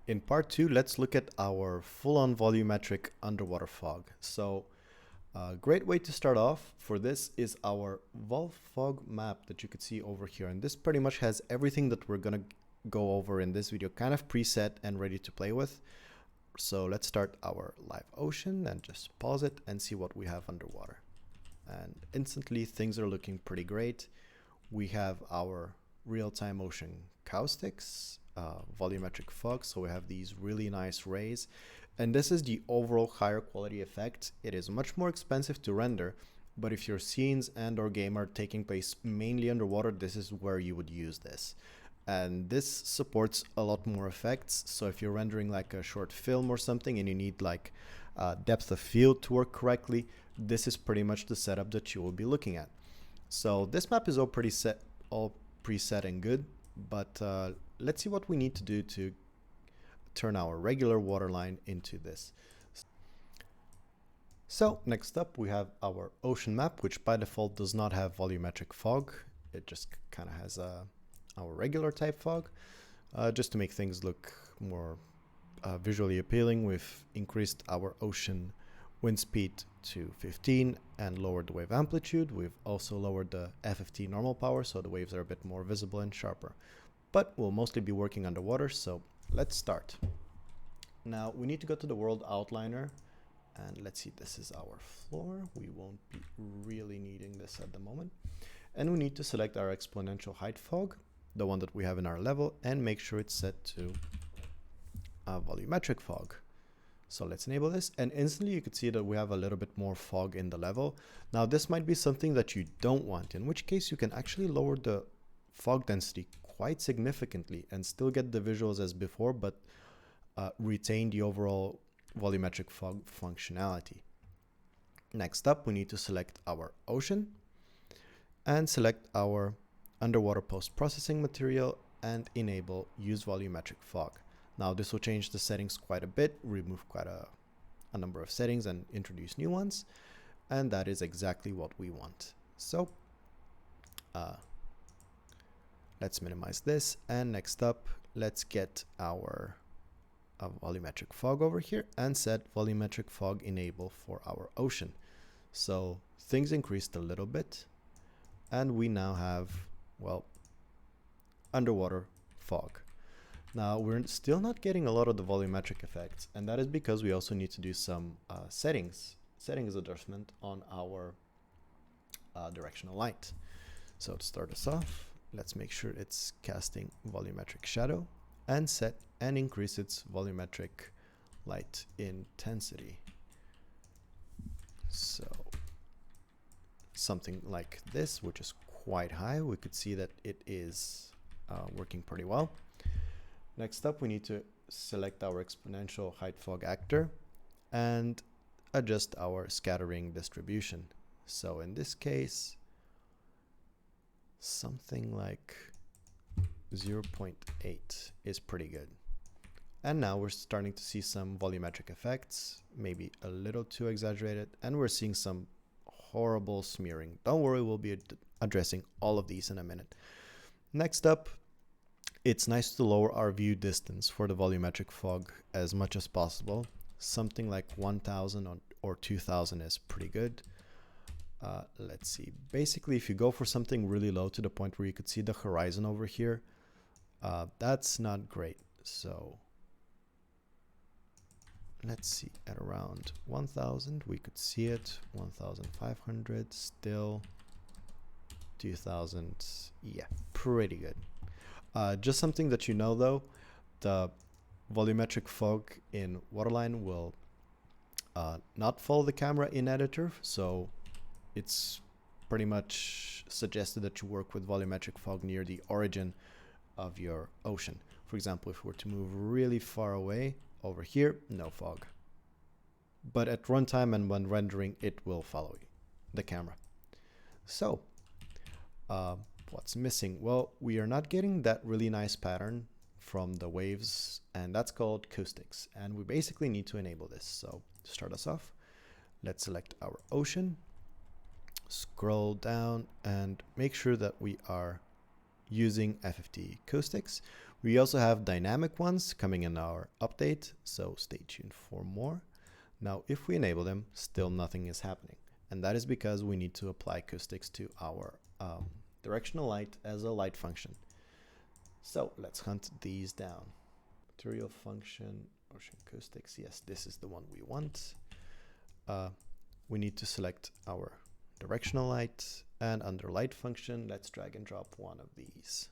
In part 2, let's look at our full-on volumetric underwater fog. So a great way to start off for this is our vol fog map that you could see over here. And this pretty much has everything that we're going to go over in this video kind of preset and ready to play with. So let's start our live ocean and just pause it and see what we have underwater. And instantly things are looking pretty great. We have our real-time ocean caustics, volumetric fog, so we have these really nice rays, and this is the overall higher quality effect. It is much more expensive to render, but if your scenes and or game are taking place mainly underwater, this is where you would use this. And this supports a lot more effects, so if you're rendering like a short film or something and you need like depth of field to work correctly, this is pretty much the setup that you will be looking at. So this map is all preset and good, but let's see what we need to do to turn our regular waterline into this. So next up we have our ocean map, which by default does not have volumetric fog. It just kind of has our regular type fog. Just to make things look more visually appealing, we've increased our ocean wind speed to 15 and lowered the wave amplitude. We've also lowered the FFT normal power, so the waves are a bit more visible and sharper. But we'll mostly be working underwater, so let's start. Now we need to go to the world outliner, and let's see, this is our floor. We won't be really needing this at the moment. And we need to select our exponential height fog, the one that we have in our level, and make sure it's set to volumetric fog. So let's enable this, and instantly you could see that we have a little bit more fog in the level. Now this might be something that you don't want, in which case you can actually lower the fog density quite significantly and still get the visuals as before, but retain the overall volumetric fog functionality. Next up, we need to select our ocean and select our underwater post-processing material and enable use volumetric fog. Now this will change the settings quite a bit, remove quite a number of settings and introduce new ones, and that is exactly what we want. So let's minimize this, and next up let's get our volumetric fog over here and set volumetric fog enable for our ocean. So things increased a little bit and we now have, well, underwater fog. Now we're still not getting a lot of the volumetric effects, and that is because we also need to do some settings adjustment on our directional light. So to start us off, let's make sure it's casting volumetric shadow and set and increase its volumetric light intensity. So something like this, which is quite high. We could see that it is working pretty well. Next up, we need to select our exponential height fog actor and adjust our scattering distribution. So in this case, something like 0.8 is pretty good. And now we're starting to see some volumetric effects, maybe a little too exaggerated, and we're seeing some horrible smearing. Don't worry, we'll be addressing all of these in a minute. Next up, it's nice to lower our view distance for the volumetric fog as much as possible. Something like 1000 or 2000 is pretty good. Let's see. Basically, if you go for something really low to the point where you could see the horizon over here, that's not great. So let's see, at around 1000 we could see it. 1500 still. 2000, yeah, pretty good. Just something that you know though, the volumetric fog in Waterline will not follow the camera in editor, so it's pretty much suggested that you work with volumetric fog near the origin of your ocean. For example, if we were to move really far away over here, no fog. But at runtime and when rendering, it will follow the camera. So what's missing? Well, we are not getting that really nice pattern from the waves, and that's called Caustics, and we basically need to enable this. So to start us off, let's select our ocean, scroll down and make sure that we are using FFT Caustics. We also have dynamic ones coming in our update, so stay tuned for more. Now, if we enable them, still nothing is happening. And that is because we need to apply acoustics to our directional light as a light function. So let's hunt these down. Material function, ocean acoustics. Yes, this is the one we want. We need to select our directional light, and under light function, let's drag and drop one of these.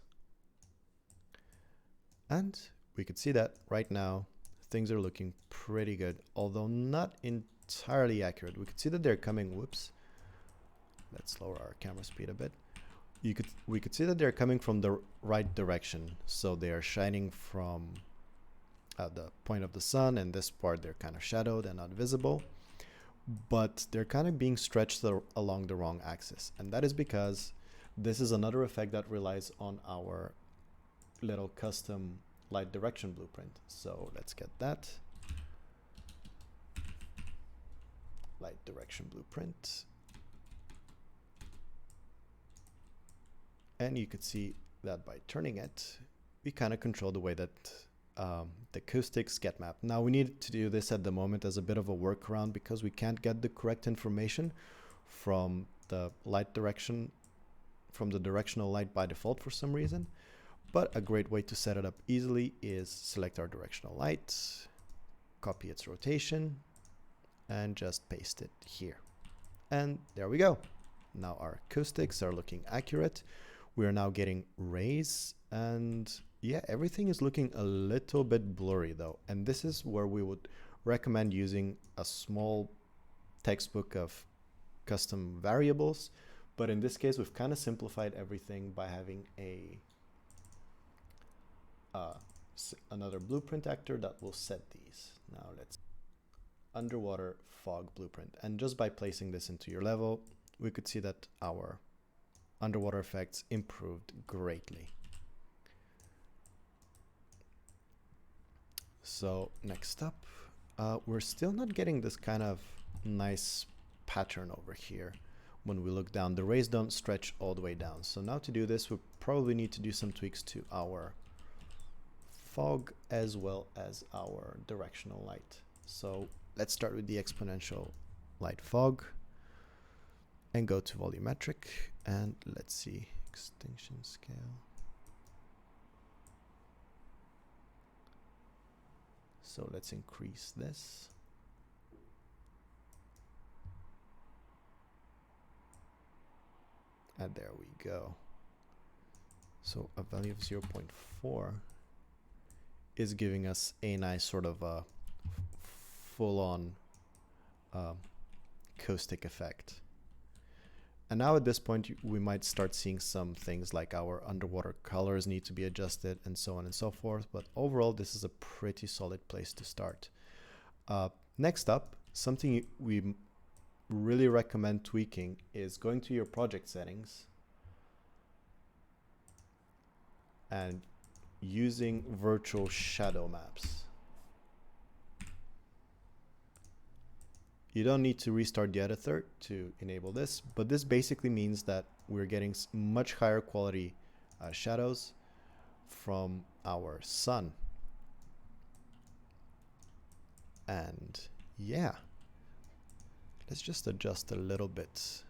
And we could see that right now things are looking pretty good, although not entirely accurate. We could see that they're coming, whoops. Let's lower our camera speed a bit. We could see that they're coming from the right direction. So they are shining from the point of the sun, and this part they're kind of shadowed and not visible. But they're kind of being stretched along the wrong axis. And that is because this is another effect that relies on our little custom light direction blueprint. So let's get that. Light direction blueprint. And you could see that by turning it, we kind of control the way that the acoustics get mapped. Now we need to do this at the moment as a bit of a workaround because we can't get the correct information from the light direction, from the directional light by default for some reason. But a great way to set it up easily is select our directional light, copy its rotation, and just paste it here. And there we go. Now our acoustics are looking accurate. We are now getting rays, and yeah, everything is looking a little bit blurry though. And this is where we would recommend using a small textbook of custom variables. But in this case, we've kind of simplified everything by having another blueprint actor that will set these. Now let's underwater fog blueprint. And just by placing this into your level, we could see that our underwater effects improved greatly. So next up, we're still not getting this kind of nice pattern over here. When we look down, the rays don't stretch all the way down. So now to do this, we probably need to do some tweaks to our fog as well as our directional light. So let's start with the exponential light fog and go to volumetric, and let's see, extinction scale. So let's increase this. And there we go. So a value of 0.4 is giving us a nice sort of a full-on acoustic effect. And now at this point, we might start seeing some things like our underwater colors need to be adjusted and so on and so forth. But overall, this is a pretty solid place to start. Next up, something we really recommend tweaking is going to your project settings and using virtual shadow maps. You don't need to restart the editor to enable this, but this basically means that we're getting much higher quality shadows from our sun. And yeah, let's just adjust a little bit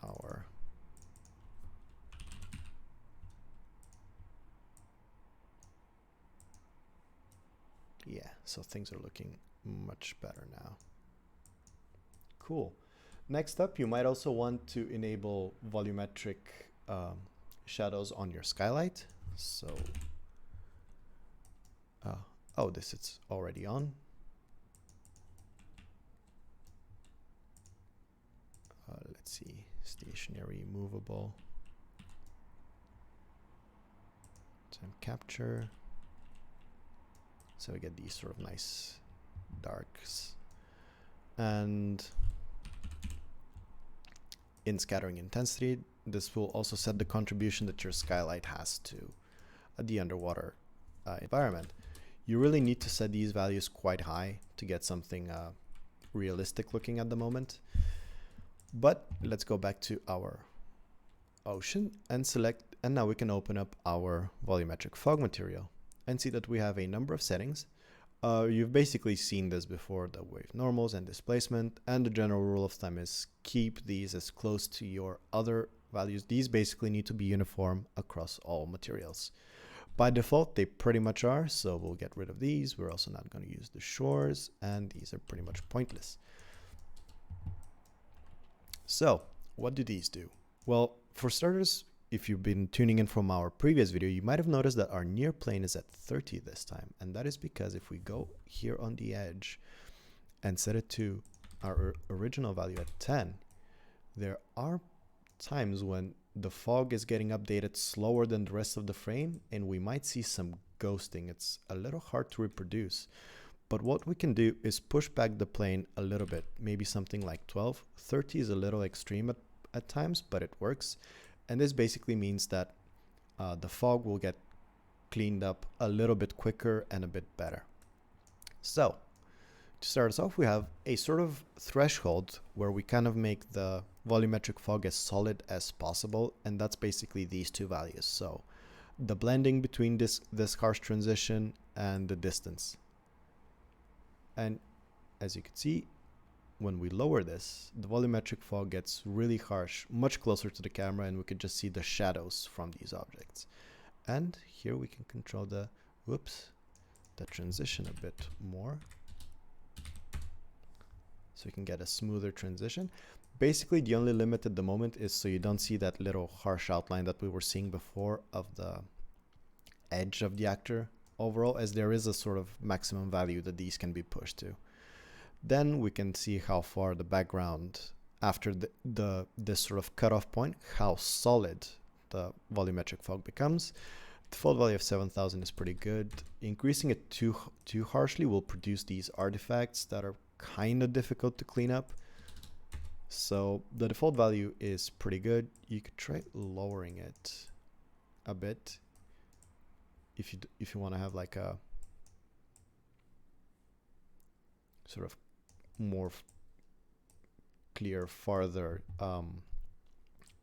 our so things are looking much better now. Cool. Next up, you might also want to enable volumetric shadows on your skylight. So, oh, this is already on. Let's see, stationary, movable, time capture. So we get these sort of nice darks. And in scattering intensity, this will also set the contribution that your skylight has to the underwater environment. You really need to set these values quite high to get something realistic looking at the moment. But let's go back to our ocean and select, and now we can open up our volumetric fog material. and see that we have a number of settings. You've basically seen this before, the wave normals and displacement, and the general rule of thumb is keep these as close to your other values. These basically need to be uniform across all materials. By default, they pretty much are, so we'll get rid of these. We're also not going to use the shores, and these are pretty much pointless. So, what do these do? Well, for starters, if you've been tuning in from our previous video, you might have noticed that our near plane is at 30 this time. And that is because if we go here on the edge and set it to our original value at 10, there are times when the fog is getting updated slower than the rest of the frame, and we might see some ghosting. It's a little hard to reproduce. But what we can do is push back the plane a little bit, maybe something like 12. 30 is a little extreme at times, but it works. And this basically means that the fog will get cleaned up a little bit quicker and a bit better. So to start us off, we have a sort of threshold where we kind of make the volumetric fog as solid as possible. And that's basically these two values. So the blending between this harsh transition and the distance. And as you can see, when we lower this, the volumetric fog gets really harsh, much closer to the camera, and we could just see the shadows from these objects. And here we can control the transition a bit more, so we can get a smoother transition. Basically, the only limit at the moment is so you don't see that little harsh outline that we were seeing before of the edge of the actor overall, as there is a sort of maximum value that these can be pushed to. Then we can see how far the background, after this sort of cutoff point, how solid the volumetric fog becomes. The default value of 7,000 is pretty good. Increasing it too harshly will produce these artifacts that are kind of difficult to clean up. So the default value is pretty good. You could try lowering it a bit if you want to have like a sort of more clear, farther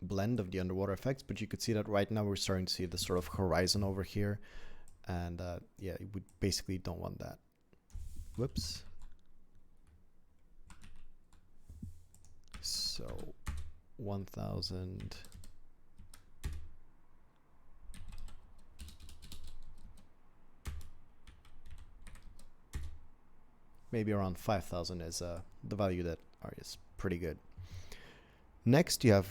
blend of the underwater effects. But you could see that right now we're starting to see the sort of horizon over here, and yeah, we basically don't want that. Whoops. So 1,000. Maybe around 5,000 is the value that is pretty good. Next, you have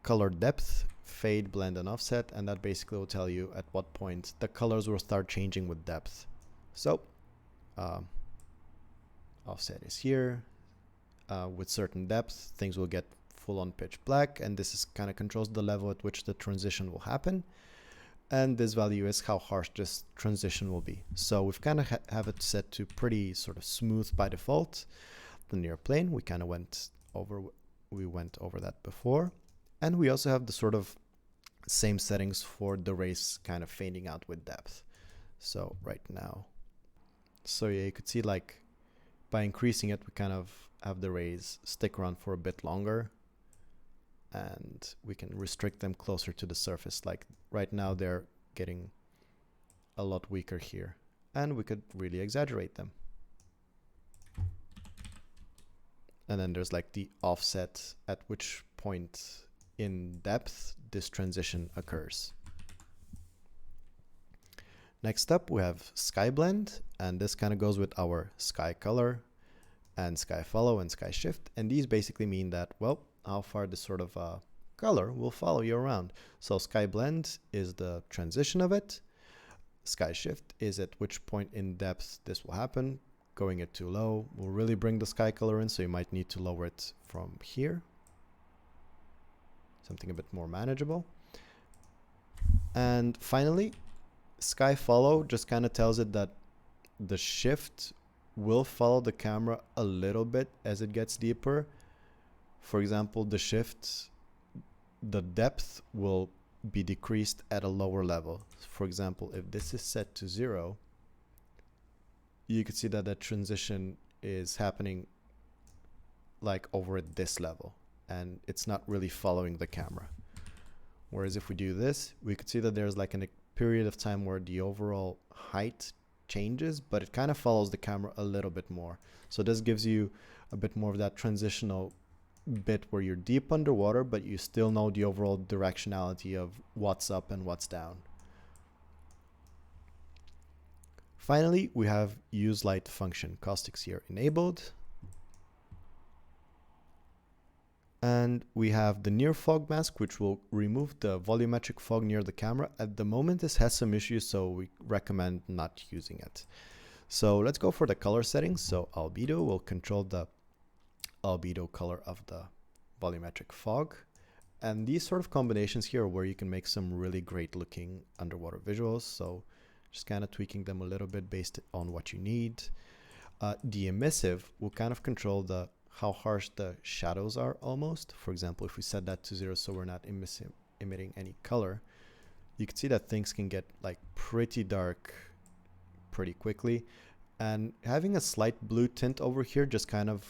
color depth, fade, blend, and offset, and that basically will tell you at what point the colors will start changing with depth. So offset is here. With certain depth, things will get full-on pitch black, and this is kind of controls the level at which the transition will happen. And this value is how harsh this transition will be. So we've kind of have it set to pretty sort of smooth by default. The near plane, we kind of went over that before. And we also have the sort of same settings for the rays kind of fading out with depth. So right now, so yeah, you could see like by increasing it, we kind of have the rays stick around for a bit longer. And we can restrict them closer to the surface. Like right now, they're getting a lot weaker here. And we could really exaggerate them. And then there's like the offset at which point in depth this transition occurs. Next up, we have sky blend. And this kind of goes with our sky color and sky follow and sky shift. And these basically mean that, well, how far this sort of color will follow you around. So sky blend is the transition of it. Sky shift is at which point in depth this will happen. Going it too low will really bring the sky color in, so you might need to lower it from here. Something a bit more manageable. And finally, sky follow just kind of tells it that the shift will follow the camera a little bit as it gets deeper. For example, the shift, the depth will be decreased at a lower level. For example, if this is set to 0, you can see that that transition is happening like over at this level, and it's not really following the camera. Whereas if we do this, we could see that there's like period of time where the overall height changes, but it kind of follows the camera a little bit more. So this gives you a bit more of that transitional bit where you're deep underwater, but you still know the overall directionality of what's up and what's down. Finally, we have use light function caustics here enabled. And we have the near fog mask, which will remove the volumetric fog near the camera. At the moment, this has some issues, so we recommend not using it. So let's go for the color settings. So albedo will control the albedo color of the volumetric fog. And these sort of combinations here are where you can make some really great looking underwater visuals. So just kind of tweaking them a little bit based on what you need. The emissive will kind of control how harsh the shadows are almost. For example, if we set that to 0 so we're not emitting any color, you can see that things can get like pretty dark pretty quickly. And having a slight blue tint over here just kind of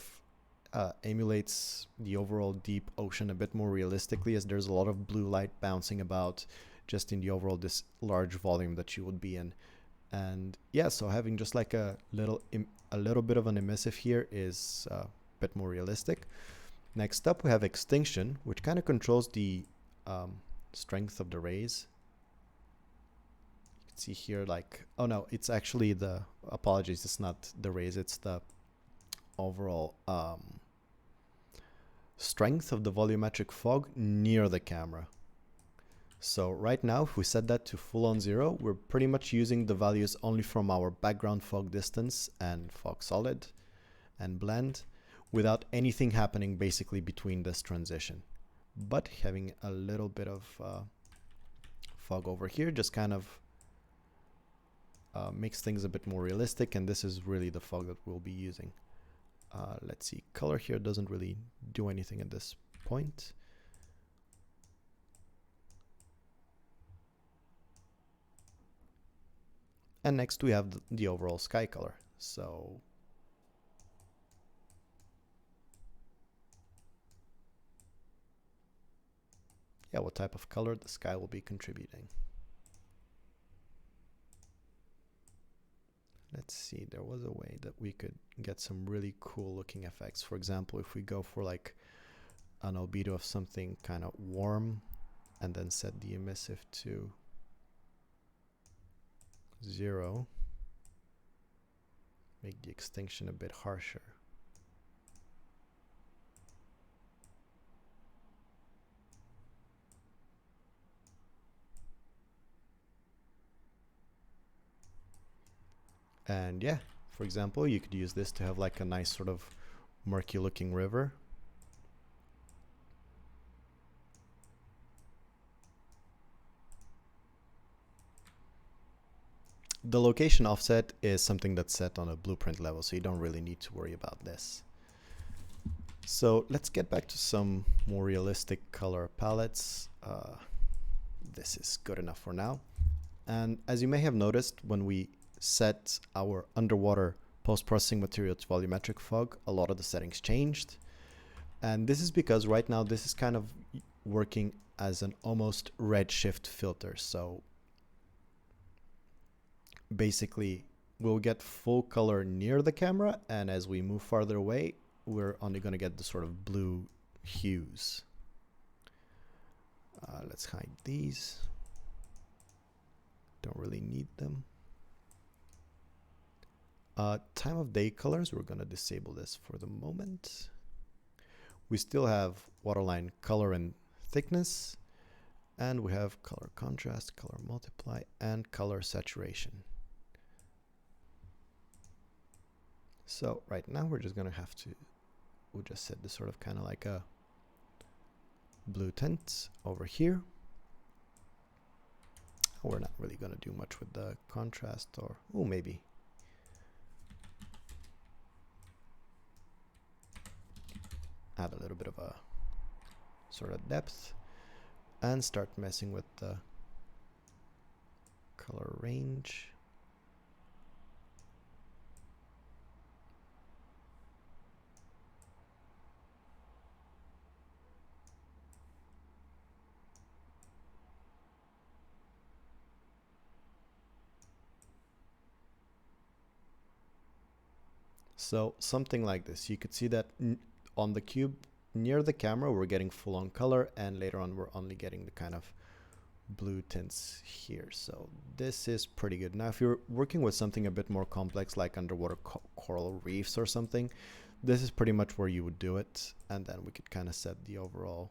emulates the overall deep ocean a bit more realistically, as there's a lot of blue light bouncing about just in the overall this large volume that you would be in. And yeah, so having just like a little bit of an emissive here is bit more realistic. Next up we have extinction, which kind of controls the strength of the rays. You can see here like, oh no, it's actually the, apologies, it's not the rays, it's the overall strength of the volumetric fog near the camera. So right now, if we set that to full on 0, we're pretty much using the values only from our background fog distance and fog solid and blend, without anything happening basically between this transition. But having a little bit of fog over here just kind of makes things a bit more realistic, and this is really the fog that we'll be using. Let's see, color here doesn't really do anything at this point. And next we have the overall sky color. So yeah, what type of color the sky will be contributing. Let's see, there was a way that we could get some really cool looking effects. For example, if we go for like an albedo of something kind of warm and then set the emissive to 0, make the extinction a bit harsher. And yeah, for example, you could use this to have like a nice sort of murky looking river. The location offset is something that's set on a blueprint level, so you don't really need to worry about this. So let's get back to some more realistic color palettes. This is good enough for now. And as you may have noticed, when we set our underwater post-processing material to volumetric fog, a lot of the settings changed. And this is because right now this is kind of working as an almost redshift filter. So basically we'll get full color near the camera, and as we move farther away, we're only going to get the sort of blue hues. Let's hide these. Don't really need them. Time of day colors, we're going to disable this for the moment. We still have waterline color and thickness, and we have color contrast, color multiply, and color saturation. So right now we're just going to have to, we'll just set this sort of kind of like a blue tint over here. We're not really going to do much with the contrast, or oh, maybe. Add a little bit of a sort of depth and start messing with the color range. So something like this. You could see that on the cube near the camera, we're getting full on color, and later on, we're only getting the kind of blue tints here. So this is pretty good. Now, if you're working with something a bit more complex, like underwater coral reefs or something, this is pretty much where you would do it. And then we could kind of set the overall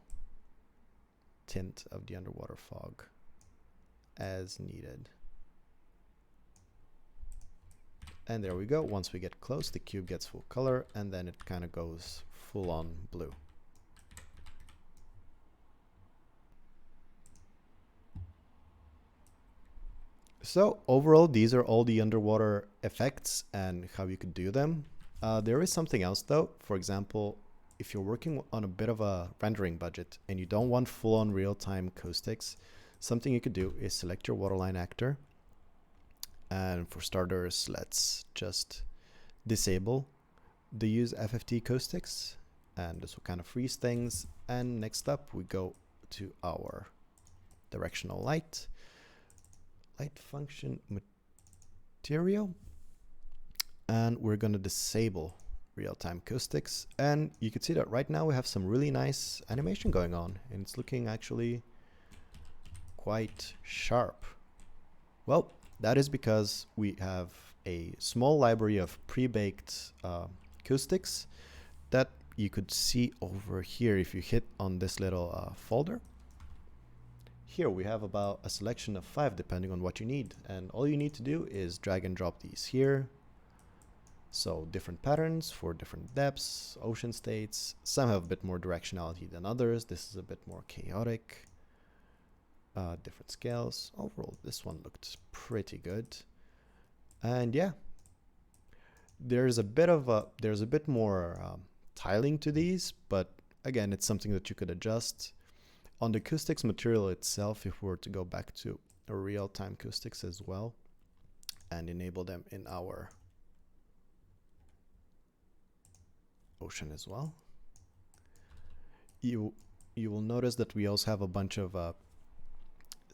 tint of the underwater fog as needed. And there we go. Once we get close, the cube gets full color, and then it kind of goes full on blue. So overall, these are all the underwater effects and how you could do them. There is something else though. For example, if you're working on a bit of a rendering budget and you don't want full-on real-time caustics, something you could do is select your waterline actor. And for starters, let's just disable the use FFT caustics, and this will kind of freeze things. And next up, we go to our directional light function material, and we're going to disable real-time caustics. And you can see that right now we have some really nice animation going on, and it's looking actually quite sharp. Well, that is because we have a small library of pre-baked caustics that you could see over here if you hit on this little folder. Here we have about a selection of 5 depending on what you need, and all you need to do is drag and drop these here. So different patterns for different depths, ocean states. Some have a bit more directionality than others. This is a bit more chaotic. Different scales. Overall, this one looked pretty good. And yeah, there's a bit more tiling to these, but again, it's something that you could adjust. On the acoustics material itself, if we were to go back to a real-time acoustics as well and enable them in our ocean as well, you will notice that we also have a bunch of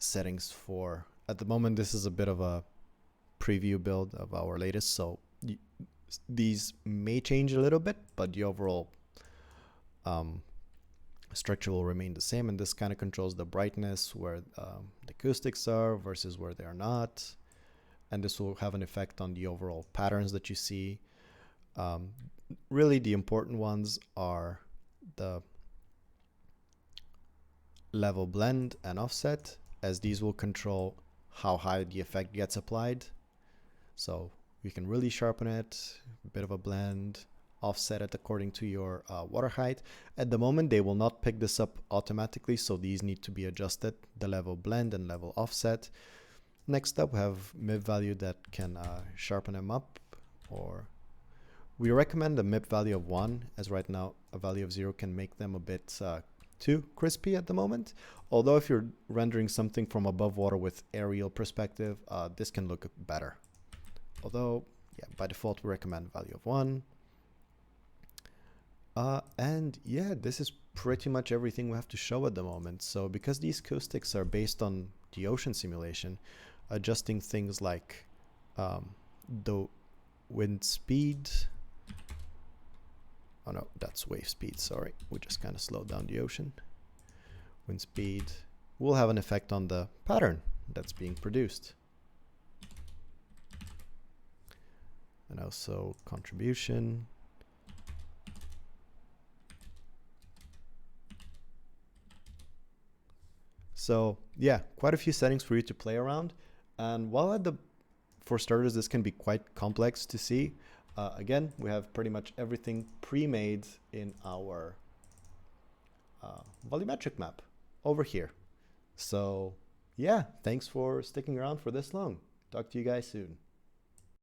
settings for, at the moment this is a bit of a preview build of our latest, so these may change a little bit, but the overall structure will remain the same, and this kind of controls the brightness where the acoustics are versus where they are not, and this will have an effect on the overall patterns that you see. Really the important ones are the level blend and offset, as these will control how high the effect gets applied. So you can really sharpen it, a bit of a blend, offset it according to your water height. At the moment, they will not pick this up automatically, so these need to be adjusted, the level blend and level offset. Next up, we have MIP value that can sharpen them up, or we recommend a MIP value of 1, as right now a value of 0 can make them a bit too crispy at the moment. Although if you're rendering something from above water with aerial perspective, this can look better. Although, yeah, by default we recommend a value of 1. And yeah, this is pretty much everything we have to show at the moment. So because these acoustics are based on the ocean simulation, adjusting things like the wind speed, oh no, that's wave speed, sorry, we just kind of slowed down the ocean. Wind speed will have an effect on the pattern that's being produced. And also contribution. So yeah, quite a few settings for you to play around. And while for starters, this can be quite complex to see. Again, we have pretty much everything pre-made in our volumetric map over here. So yeah, thanks for sticking around for this long. Talk to you guys soon.